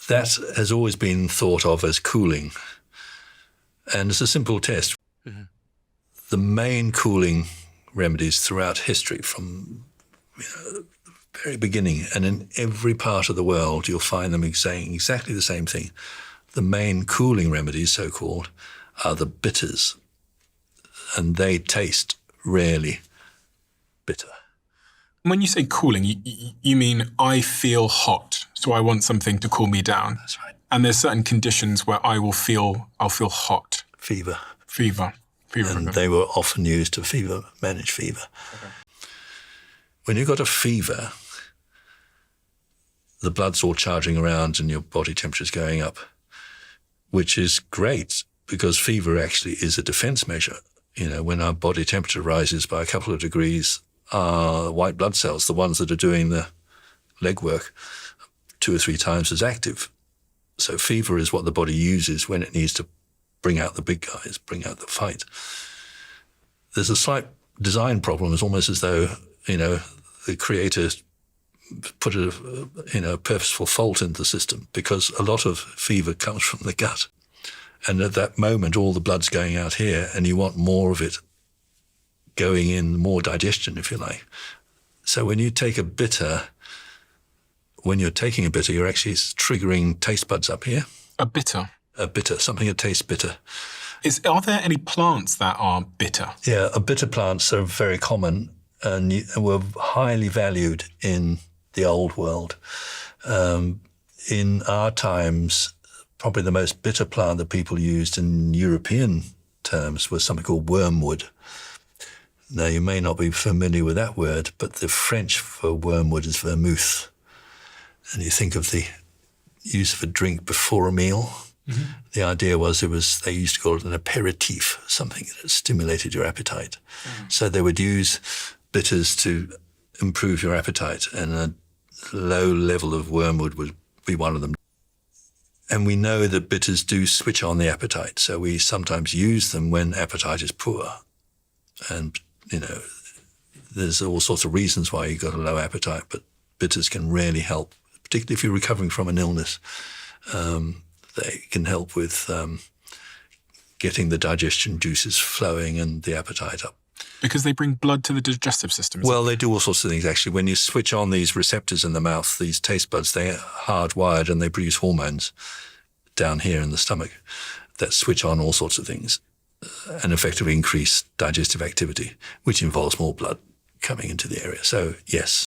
That has always been thought of as cooling. And it's a simple test. Mm-hmm. The main cooling remedies throughout history from the very beginning, and in every part of the world, you'll find them saying exactly the same thing. The main cooling remedies, so-called, are the bitters, and they taste rarely bitter. When you say cooling, you mean I feel hot, so I want something to cool me down. That's right. And there's certain conditions where I'll feel hot. Fever. And they were often used to manage fever. Okay. When you've got a fever, the blood's all charging around and your body temperature's going up, which is great because fever actually is a defense measure. When our body temperature rises by a couple of degrees, our white blood cells, the ones that are doing the legwork, 2 or 3 times as active. So fever is what the body uses when it needs to bring out the big guys, bring out the fight. There's a slight design problem. It's almost as though, the creator put a purposeful fault into the system, because a lot of fever comes from the gut. And at that moment, all the blood's going out here, and you want more of it going in, more digestion, if you like. So when you take a bitter, you're actually triggering taste buds up here. A bitter? A bitter, something that tastes bitter. Are there any plants that are bitter? Yeah, bitter plants are very common and were highly valued in the old world. In our times, probably the most bitter plant that people used in European terms was something called wormwood. Now, you may not be familiar with that word, but the French for wormwood is vermouth. And you think of the use of a drink before a meal. Mm-hmm. The idea was they used to call it an aperitif, something that stimulated your appetite. Mm. So they would use bitters to improve your appetite, and a low level of wormwood would be one of them. And we know that bitters do switch on the appetite, so we sometimes use them when appetite is poor. And, there's all sorts of reasons why you've got a low appetite, but bitters can really help, particularly if you're recovering from an illness. They can help with getting the digestion juices flowing and the appetite up. Because they bring blood to the digestive system? Well, they do all sorts of things, actually. When you switch on these receptors in the mouth, these taste buds, they're hardwired and they produce hormones down here in the stomach that switch on all sorts of things and effectively increase digestive activity, which involves more blood coming into the area. So, yes.